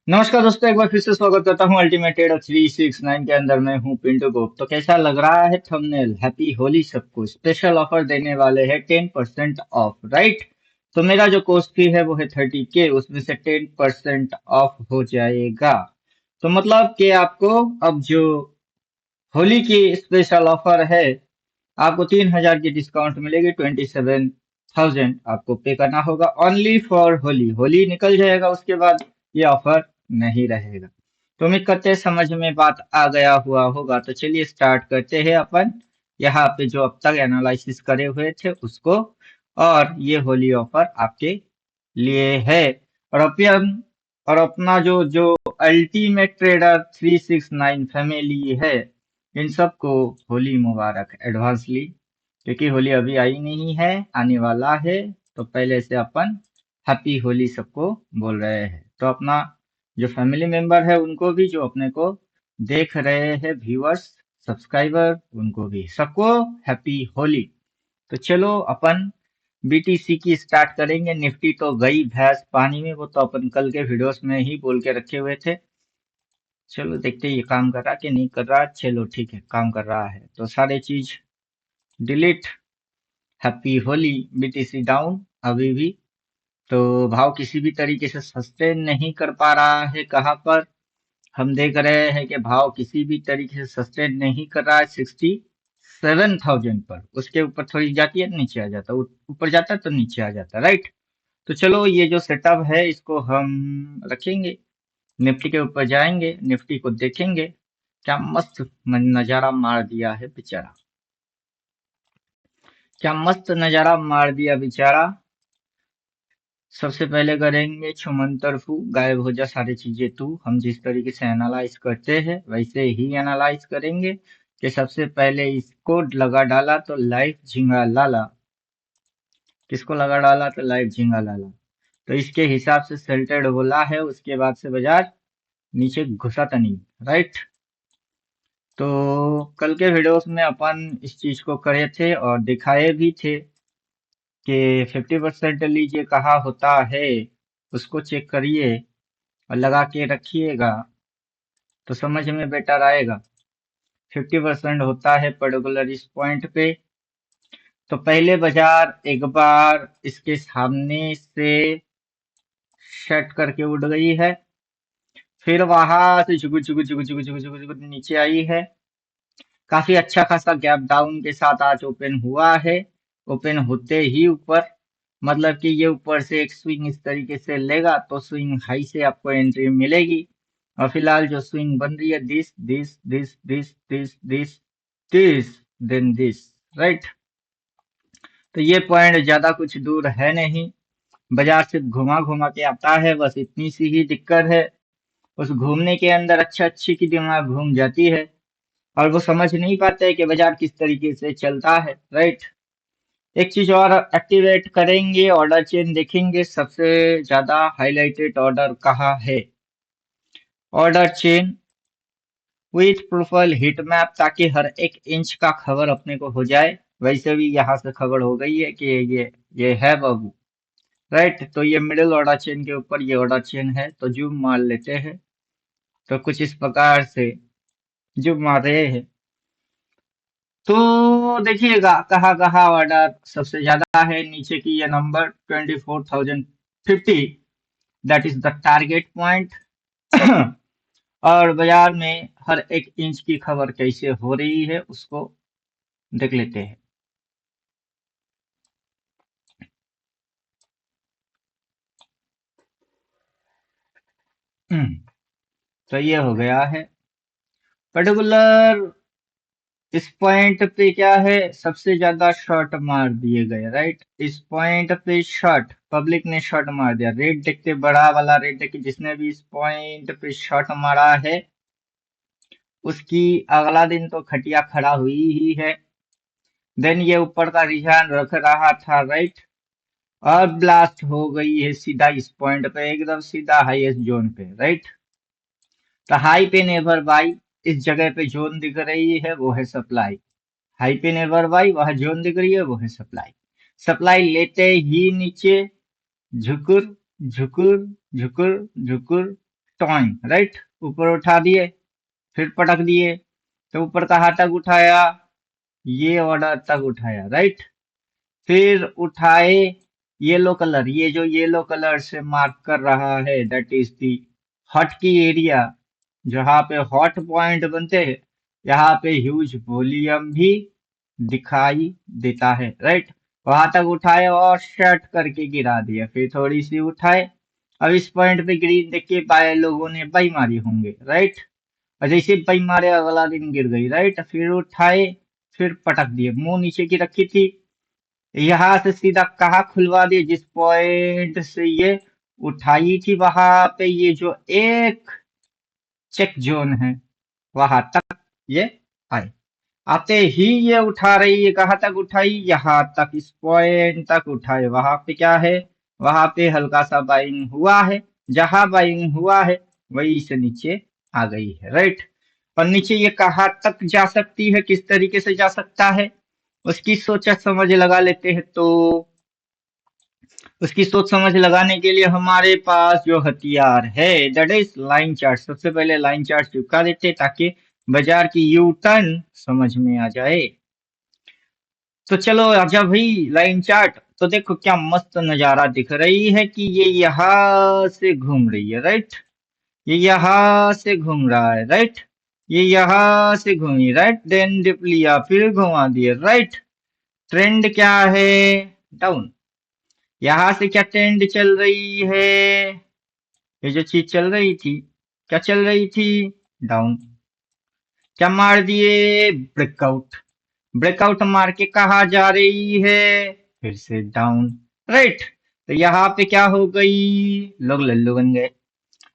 नमस्कार दोस्तों, एक बार फिर से स्वागत करता हूँ अल्टीमेट ट्रेडर 369 के अंदर। मैं हूँ पिंटू गुप्त। तो कैसा लग रहा है थंबनेल? हैप्पी होली सबको। स्पेशल ऑफर देने वाले हैं 10% ऑफ, राइट? तो मेरा जो कोर्स फी है वो है 30K, उसमें से 10% ऑफ हो जाएगा। तो मतलब कि आपको अब जो होली की स्पेशल ऑफर है, आपको 3,000 की डिस्काउंट मिलेगी। 27,000 आपको पे करना होगा ओनली फॉर होली। होली निकल जाएगा, उसके बाद ये ऑफर नहीं रहेगा। तो उम्मीद करते हैं समझ में बात आ गया हुआ होगा। तो चलिए स्टार्ट करते हैं अपन यहाँ पे जो अब तक एनालिसिस करे हुए थे उसको। और ये होली ऑफर आपके लिए है। और अपन और अपना जो जो अल्टीमेट ट्रेडर 369 फैमिली है, इन सबको होली मुबारक एडवांसली। क्योंकि होली अभी आई नहीं है, आने वाला है। तो पहले से अपन हैप्पी होली सबको बोल रहे हैं। तो अपना जो फैमिली मेंबर है उनको भी, जो अपने को देख रहे हैं व्यूअर्स, सब्सक्राइबर, उनको भी सबको हैप्पी होली। तो चलो अपन बीटीसी की स्टार्ट करेंगे। निफ्टी तो गई भैंस पानी में, वो तो अपन कल के वीडियोस में ही बोल के रखे हुए थे। चलो देखते हैं ये काम कर रहा कि नहीं कर रहा। चलो ठीक है, काम कर रहा है तो सारे चीज delete. Happy Holi. BTC down अभी भी। तो भाव किसी भी तरीके से सस्टेन नहीं कर पा रहा है। कहाँ पर हम देख रहे हैं कि भाव किसी भी तरीके से सस्टेन नहीं कर रहा है। 67,000 पर। उसके ऊपर थोड़ी जाती है, नीचे आ जाता, ऊपर जाता तो नीचे आ जाता, राइट? तो चलो ये जो सेटअप है इसको हम रखेंगे। निफ्टी के ऊपर जाएंगे, निफ्टी को देखेंगे। क्या मस्त नजारा मार दिया है बेचारा। क्या मस्त नजारा मार दिया बेचारा। सबसे पहले करेंगे छुमंतर फू, गायब हो जा सारी चीजें तू। हम जिस तरीके से एनालाइज करते हैं वैसे ही एनालाइज करेंगे। कि सबसे पहले इसको लगा डाला तो लाइफ झिंगा लाला। किसको लगा डाला? तो लाइफ झिंगा लाला। तो इसके हिसाब से सेल्टेड बोला है, उसके बाद से बाजार नीचे घुसा तनी, राइट? तो कल के वीडियोस में अपन इस चीज को करे थे और दिखाए भी थे कि 50% लीजिए कहा होता है। उसको चेक करिए और लगा के रखिएगा तो समझ में बेटर आएगा। 50% होता है पर्टिकुलर इस पॉइंट पे। तो पहले बाजार एक बार इसके सामने से सेट करके उड़ गई है। फिर वहां से झुक झुक झुक झुक झुक झुक झुक नीचे आई है। काफी अच्छा खासा गैप डाउन के साथ आज ओपन हुआ है। ओपन होते ही ऊपर, मतलब कि ये ऊपर से एक स्विंग इस तरीके से लेगा तो स्विंग हाई से आपको एंट्री मिलेगी। और फिलहाल जो स्विंग बन रही है, this this this this this this this then this, right? तो ये पॉइंट ज्यादा कुछ दूर है नहीं। बाजार सिर्फ घुमा घुमा के आता है, बस इतनी सी ही दिक्कत है। उस घूमने के अंदर अच्छा अच्छी की दिमाग घूम जाती है और वो समझ नहीं पाते है कि बाजार किस तरीके से चलता है, राइट? एक चीज और एक्टिवेट करेंगे, ऑर्डर चेन देखेंगे। सबसे ज्यादा हाईलाइटेड ऑर्डर कहाँ है? Order chain with profile hit map, ताकि हर एक इंच का खबर अपने को हो जाए। वैसे भी यहाँ से खबर हो गई है कि ये है बाबू, राइट? तो ये मिडिल ऑर्डर चेन के ऊपर ये ऑर्डर चेन है। तो जूम मार लेते हैं। तो कुछ इस प्रकार से जूम मार रहे हैं। तो देखिएगा कहाँ कहाँ ऑर्डर सबसे ज्यादा है। नीचे की ये number 24,050, that is the target point. और बाजार में हर एक इंच की खबर कैसे हो रही है उसको देख लेते हैं। तो ये हो गया है पर्टिकुलर। इस पॉइंट पे क्या है, सबसे ज्यादा शॉर्ट मार दिए गए, राइट? इस पॉइंट पे शॉर्ट पब्लिक ने शॉर्ट मार दिया। रेट देखते, बड़ा वाला रेट देखिए, जिसने भी इस पॉइंट पे शॉर्ट मारा है उसकी अगला दिन तो खटिया खड़ा हुई ही है। देन ये ऊपर का रुझान रख रहा था, राइट? और ब्लास्ट हो गई है सीधा इस पॉइंट पे, एकदम सीधा हाईएस्ट जोन पे, राइट? तो हाई पे नेवर बाई। इस जगह पे जोन दिख रही है वो है सप्लाई। हाई पे नेवर बाई, वहां जोन दिख रही है वो है सप्लाई। सप्लाई लेते ही नीचे झुकुर झुकुर झुकुर झुकुर टॉइंग, राइट। ऊपर उठा दिए, फिर पटक दिए, तो ऊपर कहाँ तक उठाया, ये ऑर्डर तक उठाया, राइट। फिर उठाए, येलो कलर, ये जो येलो कलर से मार्क कर रहा है दैट इज दी हॉट की एरिया, जहाँ पे हॉट पॉइंट बनते हैं, यहाँ पे ह्यूज वॉल्यूम भी दिखाई देता है, राइट। वहां तक उठाए और शर्ट करके गिरा दिया, फिर थोड़ी सी उठाए, अब इस पॉइंट पे ग्रीन देख के बाय लोगों ने बाई मारी होंगे, राइट। और जैसे बाई मारे अगला दिन गिर गई, राइट। फिर उठाए, फिर पटक दिए, मुंह नीचे की रखी थी, यहाँ से सीधा कहाँ खुलवा दिए, जिस पॉइंट से ये उठाई थी वहां पे ये जो एक चेक जोन है, वहां तक ये आए। आते ही ये उठा रही है, कहाँ तक उठाई, यहाँ तक, इस पॉइंट तक उठाए। वहां पे क्या है, वहां पे हल्का सा बाइंग हुआ है, जहां बाइंग हुआ है वही से नीचे आ गई है, राइट। और नीचे ये कहाँ तक जा सकती है, किस तरीके से जा सकता है, उसकी सोच समझ लगा लेते हैं। तो उसकी सोच समझ लगाने के लिए हमारे पास जो हथियार है दैट इज लाइन चार्ट। सबसे पहले लाइन चार्ट चिपका देते हैं ताकि बाजार की यू टर्न समझ में आ जाए। तो चलो आजा भाई, लाइन चार्ट। तो देखो क्या मस्त नजारा दिख रही है कि ये यहाँ से घूम रही है, राइट। ये यहाँ से घूम रहा है, राइट। ये यहाँ से घूमी, राइट, देन डिप लिया, फिर घुमा दिया, राइट। ट्रेंड क्या है, डाउन। यहाँ से क्या ट्रेंड चल रही है, ये जो चीज चल रही थी, क्या चल रही थी, डाउन। क्या मार दिए, ब्रेकआउट। ब्रेकआउट मार के कहा जा रही है, फिर से डाउन, राइट। तो यहाँ पे क्या हो गई, लोग लल्लू बन गए।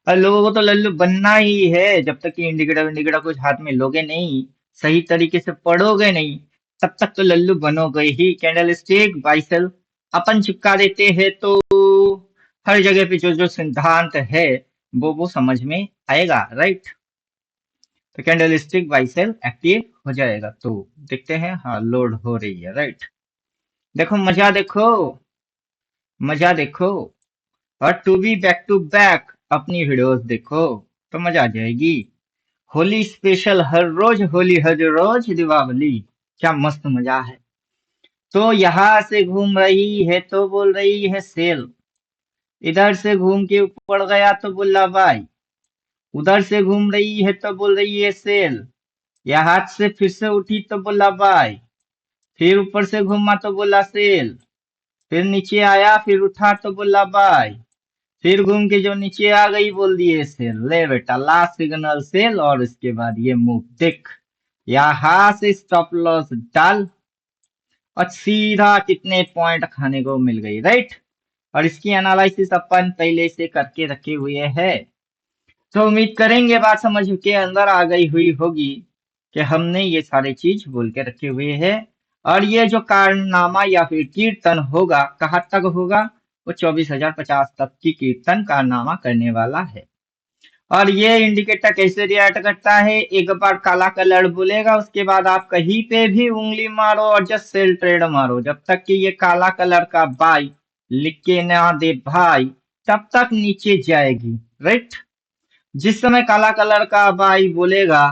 और लोगों को तो लल्लू बनना ही है, जब तक कि इंडिकेटर विंडिकेटर कुछ हाथ में लोगे नहीं, सही तरीके से पढ़ोगे नहीं, तब तक तो लल्लू बनोगे ही। कैंडल स्टिक बाइसेल अपन चिपका देते हैं तो हर जगह पे जो जो सिद्धांत है वो समझ में आएगा, राइट। तो कैंडल स्टिक बाइसेल एक्टिव हो जाएगा। तो देखते हैं, हाँ लोड हो रही है, राइट। देखो मजा देखो, मजा देखो। और to be back to back अपनी वीडियोस देखो तो मजा आ जाएगी। होली स्पेशल, हर रोज होली हर रोज दीपावली, क्या मस्त मजा है। तो यहाँ से घूम रही है तो बोल रही है सेल, इधर से घूम के ऊपर गया तो बोला बाय, उधर से घूम रही है तो बोल रही है सेल, या हाथ से फिर से उठी तो बोला बाय, फिर ऊपर से घूमा तो बोला सेल, फिर नीचे आया फिर उठा तो बोला बाय, फिर घूम के जो नीचे आ गई बोल दिए सेल। ले बेटा लास्ट सिग्नल सेल, और उसके बाद ये मूव देख, यहाँ से स्टॉप लॉस डाल और सीधा कितने पॉइंट खाने को मिल गई, राइट। और इसकी एनालिसिस अपन पहले से करके रखे हुए है। तो उम्मीद करेंगे बात समझ के अंदर आ गई हुई होगी कि हमने ये सारी चीज बोल के रखे हुए हैं। और ये जो कारनामा या फिर कीर्तन होगा कहाँ तक होगा, वो 24,050 तक की कीर्तन कारनामा करने वाला है। और ये इंडिकेटर कैसे रिएक्ट करता है, एक बार काला कलर बोलेगा, उसके बाद आप कहीं पे भी उंगली मारो और जस्ट सेल ट्रेड मारो, जब तक कि ये काला कलर का बाई लिख के ना दे भाई, तब तक नीचे जाएगी, राइट। जिस समय काला कलर का बाई बोलेगा,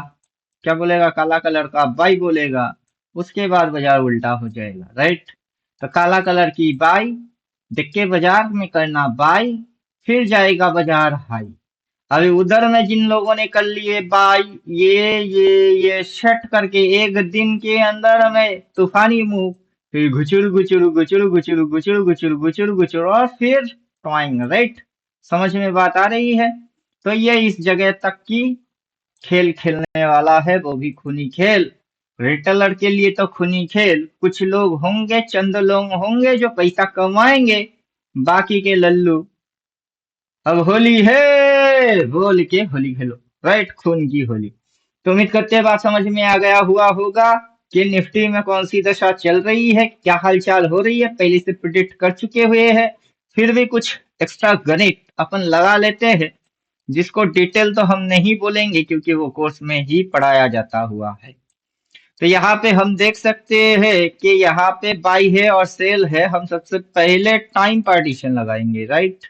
क्या बोलेगा, काला कलर का बाई बोलेगा, उसके बाद बाजार उल्टा हो जाएगा, राइट। तो काला कलर की बाई देख के बाजार में करना बाई, फिर जाएगा बाजार हाई। अभी उधर में जिन लोगों ने कर लिए बाई, ये शट करके एक दिन के अंदर में तूफानी मूव, फिर घुचुर घुचुर घुचुर घुचुर घुचुर घुचुर घुचुर घुचुर और फिर टॉइंग, राइट। समझ में बात आ रही है। तो ये इस जगह तक की खेल खेलने वाला है, वो भी खूनी खेल। रिटेलर के लिए तो खूनी खेल, कुछ लोग होंगे, चंद लोग होंगे जो पैसा कमाएंगे, बाकी के लल्लू अब होली है बोल के होली खेलो, राइट, खून की होली। तो उम्मीद करते हैं बात समझ में आ गया हुआ होगा कि निफ्टी में कौन सी दशा चल रही है, क्या हालचाल हो रही है, पहले से प्रिडिक्ट कर चुके हुए हैं। फिर भी कुछ एक्स्ट्रा गणित अपन लगा लेते हैं, जिसको डिटेल तो हम नहीं बोलेंगे क्योंकि वो कोर्स में ही पढ़ाया जाता हुआ है। तो यहाँ पे हम देख सकते हैं कि यहाँ पे बाई है और सेल है। हम सबसे पहले टाइम पार्टीशन लगाएंगे, राइट।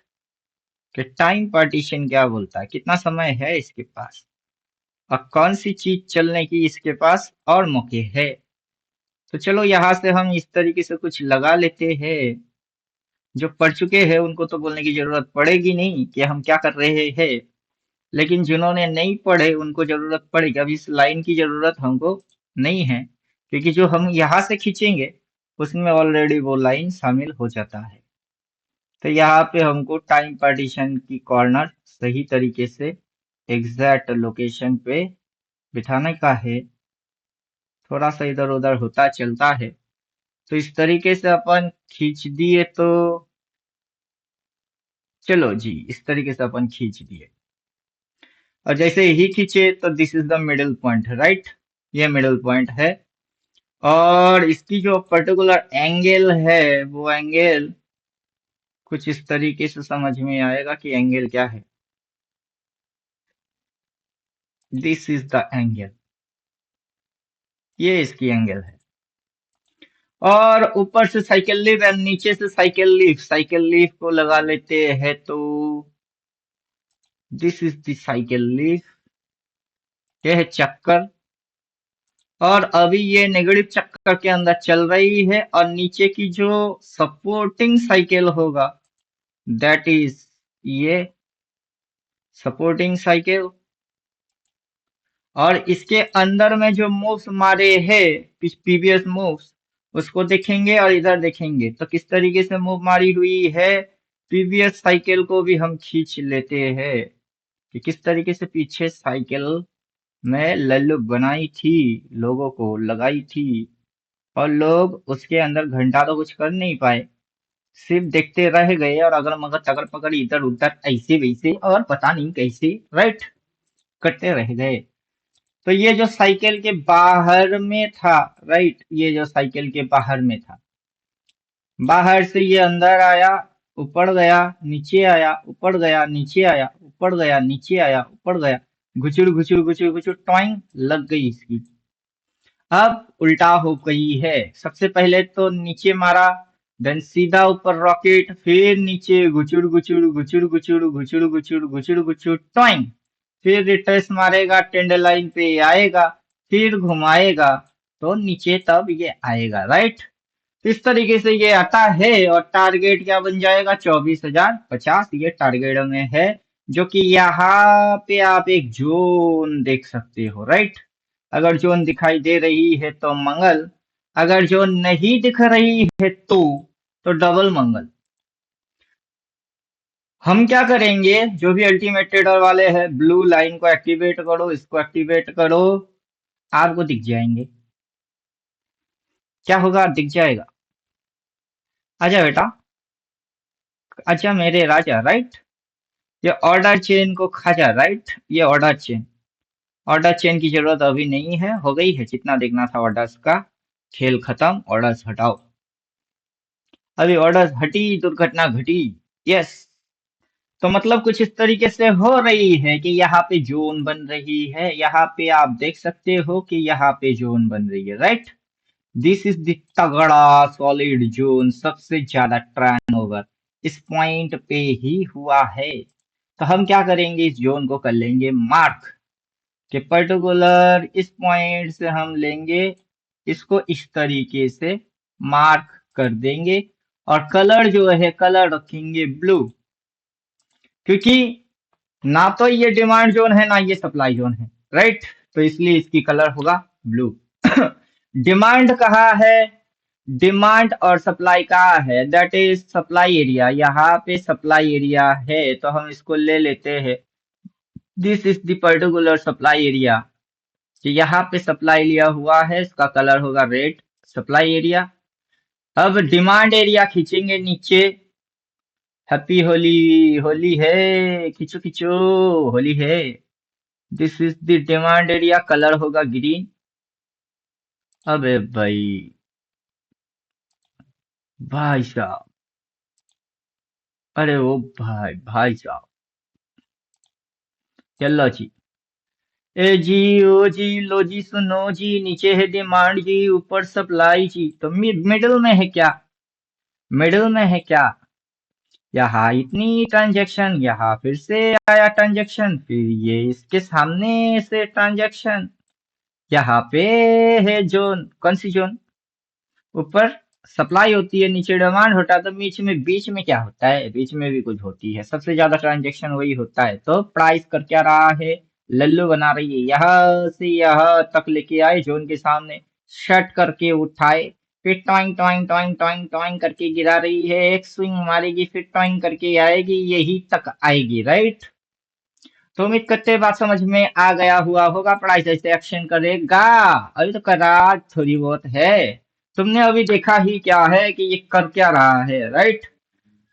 कि टाइम पार्टीशन क्या बोलता है, कितना समय है इसके पास और कौन सी चीज चलने की इसके पास और मौके है। तो चलो यहाँ से हम इस तरीके से कुछ लगा लेते हैं। जो पढ़ चुके हैं उनको तो बोलने की जरूरत पड़ेगी नहीं कि हम क्या कर रहे हैं, लेकिन जिन्होंने नहीं पढ़े उनको जरूरत पड़ेगी। अब इस लाइन की जरूरत हमको नहीं है, क्योंकि जो हम यहाँ से खींचेंगे उसमें ऑलरेडी वो लाइन शामिल हो जाता है। तो यहाँ पे हमको टाइम पार्टीशन की कॉर्नर सही तरीके से एग्जैक्ट लोकेशन पे बिठाने का है। थोड़ा सा इधर उधर होता चलता है। तो इस तरीके से अपन खींच दिए तो चलो जी, इस तरीके से अपन खींच दिए। और जैसे ही खींचे तो this is the middle point, right. ये मिडिल पॉइंट है। और इसकी जो पर्टिकुलर एंगल है वो एंगल कुछ इस तरीके से समझ में आएगा कि एंगल क्या है। दिस इज द एंगल, ये इसकी एंगल है। और ऊपर से साइकिल लीफ और नीचे से साइकिल लीफ को लगा लेते हैं तो this is the cycle leaf. ये है चक्कर। और अभी ये नेगेटिव चक्कर के अंदर चल रही है और नीचे की जो सपोर्टिंग साइकिल होगा दैट इज ये सपोर्टिंग साइकिल। और इसके अंदर में जो मूव्स मारे हैं प्रीवियस मूव्स उसको देखेंगे और इधर देखेंगे तो किस तरीके से मूव मारी हुई है। प्रीवियस साइकिल को भी हम खींच लेते हैं कि किस तरीके से पीछे साइकिल में लल्लू बनाई थी, लोगों को लगाई थी और लोग उसके अंदर घंटा तो कुछ कर नहीं पाए, सिर्फ देखते रह गए और अगर मगर तगर पकड़ इधर उधर ऐसे वैसे और पता नहीं कैसे, राइट, करते रह गए। तो ये जो साइकिल के बाहर में था, राइट, ये जो साइकिल के बाहर में था, बाहर से ये अंदर आया, ऊपर गया, नीचे आया, ऊपर गया, नीचे आया, ऊपर गया, नीचे आया, ऊपर गया, घुचुड़ घुचुड़ घुचुड़ घुचुड़ टॉइंग लग गई इसकी। अब उल्टा हो गई है। सबसे पहले तो नीचे मारा, देन सीधा ऊपर रॉकेट, फिर नीचे गुचुड़ गुचुड़ गुचुड़ गुचुड़ गुचुड़ गुचुड़ गुचुड़ गुचुड़ टॉइंग, फिर रिटर्स मारेगा, टेंडर लाइन पे आएगा, फिर घुमाएगा तो नीचे तब ये आएगा, राइट। इस तरीके से ये आता है और टारगेट क्या बन जाएगा, 24,050 ये टारगेट में है। जो कि यहाँ पे आप एक जोन देख सकते हो, राइट। अगर जोन दिखाई दे रही है तो मंगल, अगर जोन नहीं दिख रही है तो डबल मंगल। हम क्या करेंगे, जो भी अल्टीमेट ट्रेडर वाले हैं, ब्लू लाइन को एक्टिवेट करो, इसको एक्टिवेट करो, आपको दिख जाएंगे। क्या होगा, दिख जाएगा। आजा बेटा, अच्छा मेरे राजा, राइट। ये ऑर्डर चेन को खाजा, राइट। ये ऑर्डर चेन की जरूरत अभी नहीं है, हो गई है जितना देखना था ऑर्डर्स का, खेल खत्म, ऑर्डर्स हटाओ। अभी ऑर्डर्स हटी दुर्घटना घटी, यस। तो मतलब कुछ इस तरीके से हो रही है कि यहाँ पे जोन बन रही है, यहाँ पे आप देख सकते हो कि यहाँ पे जोन बन रही है, राइट। दिस इज द तगड़ा सॉलिड जोन, सबसे ज्यादा टर्नओवर इस पॉइंट पे ही हुआ है। तो हम क्या करेंगे, इस जोन को कर लेंगे मार्क, कि पर्टिकुलर इस पॉइंट से हम लेंगे, इसको इस तरीके से मार्क कर देंगे और कलर जो है कलर रखेंगे ब्लू, क्योंकि ना तो ये डिमांड जोन है ना ये सप्लाई जोन है, राइट। तो इसलिए इसकी कलर होगा ब्लू। डिमांड कहाँ है, डिमांड और सप्लाई कहाँ है, दैट इज सप्लाई एरिया, यहाँ पे सप्लाई एरिया है तो हम इसको ले लेते हैं। This is the particular supply area, कि यहाँ पे सप्लाई लिया हुआ है, इसका कलर होगा रेड, सप्लाई एरिया। अब डिमांड एरिया खींचेंगे नीचे, हैप्पी होली, होली है, खींचो खींचो, होली है। This is the demand area, colour होगा ग्रीन। अबे भाई, भाई साहब, अरे ओ भाई, भाई साहब, चलो जी। ए जी, ओ जी, लो जी, सुनो जी, नीचे है डिमांड जी, ऊपर सप्लाई जी, तो मिडिल में है क्या, मिडिल में है क्या, यहाँ इतनी ट्रांजैक्शन, यहाँ फिर से आया ट्रांजैक्शन, फिर ये इसके सामने से ट्रांजैक्शन, यहाँ पे है जोन, कौन सी जोन, ऊपर सप्लाई होती है नीचे डिमांड होता है, तो बीच में क्या होता है, बीच में भी कुछ होती है, सबसे ज्यादा ट्रांजैक्शन वही होता है। तो प्राइस कर क्या रहा है, लल्लू बना रही है, यहाँ से यहाँ तक लेके आए जोन के सामने, शट करके उठाए, फिर toing toing toing toing toing करके गिरा रही है, एक स्विंग मारेगी, फिर टॉइंग करके आएगी, यही तक आएगी, राइट। तो उम्मीद करते हैं बात समझ में आ गया हुआ होगा, प्राइस ऐसे एक्शन करेगा, अभी तो करार थोड़ी बहुत है, तुमने अभी देखा ही क्या है कि ये कर क्या रहा है, राइट।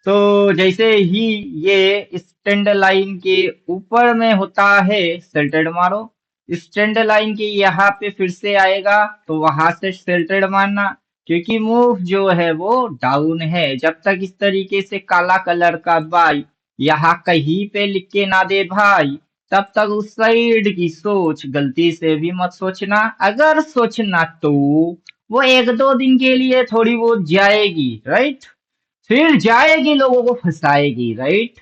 तो जैसे ही ये स्टैंड लाइन के ऊपर में होता है, सेल्टेड मारो, स्टैंड लाइन के यहाँ पे फिर से आएगा, तो वहां से सेल्टेड मारना, क्योंकि मूव जो है वो डाउन है, जब तक इस तरीके से काला कलर का बाई यहाँ कहीं पे लिख के ना दे भाई, तब तक उस साइड की सोच गलती से भी मत सोचना, अगर सोचना तो वो एक दो दिन के लिए थोड़ी बहुत जाएगी, राइट, फिर जाएगी लोगों को फंसाएगी, राइट,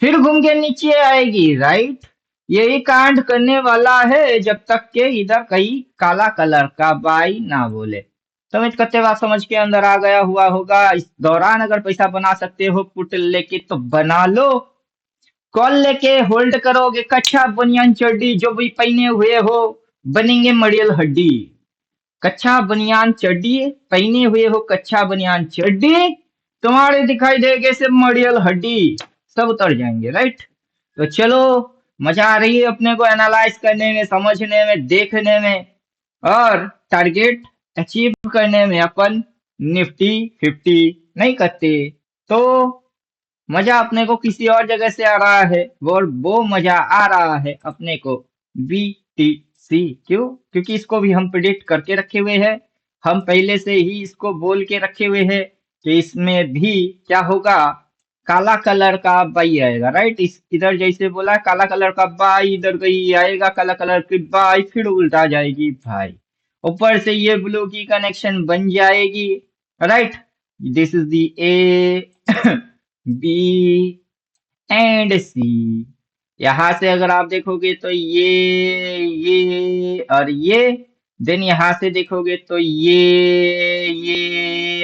फिर घूम के नीचे आएगी, राइट। यही कांड करने वाला है जब तक के इधर कहीं काला कलर का बाई ना बोले। तो उम्मीद करते बात समझ के अंदर आ गया हुआ होगा। इस दौरान अगर पैसा बना सकते हो पुट लेके तो बना लो, कॉल लेके होल्ड करोगे कच्छा बनियान चड्डी जो भी पहने हुए हो, बनेंगे मड़ियल हड्डी। कच्छा बनियान चड्डी पहने हुए हो, कच्छा बनियान चड्डी, तुम्हारे दिखाई देगे से मड़ियल हड्डी, सब उतर जाएंगे, राइट। तो चलो, मजा आ रही है अपने को एनालाइज करने में, समझने में, देखने में, और टारगेट अचीव करने में। अपन निफ्टी 50 नहीं करते तो मजा अपने को किसी और जगह से आ रहा है, वो मजा आ रहा है अपने को BTC। क्यों? क्योंकि इसको भी हम प्रिडिक्ट करके रखे हुए हैं, हम पहले से ही इसको बोल के रखे हुए हैं कि इसमें भी क्या होगा, काला कलर का बाई आएगा, राइट। इस इधर जैसे बोला काला कलर का बाई, इधर कहीं आएगा काला कलर की बाई, फिर उल्टा जाएगी भाई, ऊपर से ये ब्लू की कनेक्शन बन जाएगी, right. This is the A B and C. यहां से अगर आप देखोगे तो ये और ये, देन यहां से देखोगे तो ये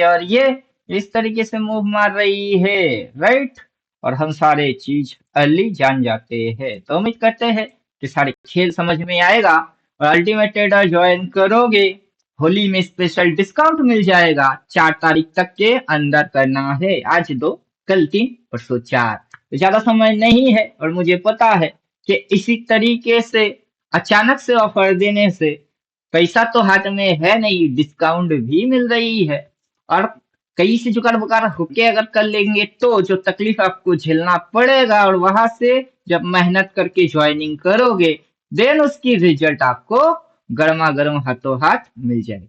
और ये, इस तरीके से मूव मार रही है, राइट। और हम सारे चीज अर्ली जान जाते हैं। तो उम्मीद करते हैं कि सारे खेल समझ में आएगा, और अल्टीमेट ट्रेडर ज्वाइन करोगे, होली में स्पेशल डिस्काउंट मिल जाएगा, 4 तारीख तक के अंदर करना है, आज 2 कल 3 परसों 4, तो ज्यादा समय नहीं है। और मुझे पता है कि इसी तरीके से अचानक से ऑफर देने से पैसा तो हाथ में है नहीं, डिस्काउंट भी मिल रही है, और कहीं से जुगाड़ बुगाड़ होके अगर कर लेंगे तो जो तकलीफ आपको झेलना पड़ेगा, और वहां से जब मेहनत करके ज्वाइनिंग करोगे, देन उसकी रिजल्ट आपको गर्मा गर्म हाथों हाथ मिल जाएगा।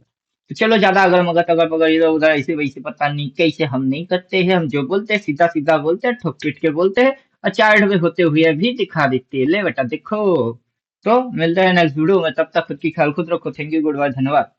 तो चलो, ज्यादा अगर मगर अगर मगर इधर उधर ऐसे वैसे पता नहीं कैसे हम नहीं करते हैं, हम जो बोलते हैं सीधा सीधा बोलते हैं, ठोक पीट के बोलते हैं, और चार्ट में होते हुए भी दिखा देते हैं, ले बेटा देखो। तो मिलते हैं नेक्स्ट वीडियो में, तब तक खुद की ख्याल खुद रखो। थैंक यू, गुड बाय, धन्यवाद।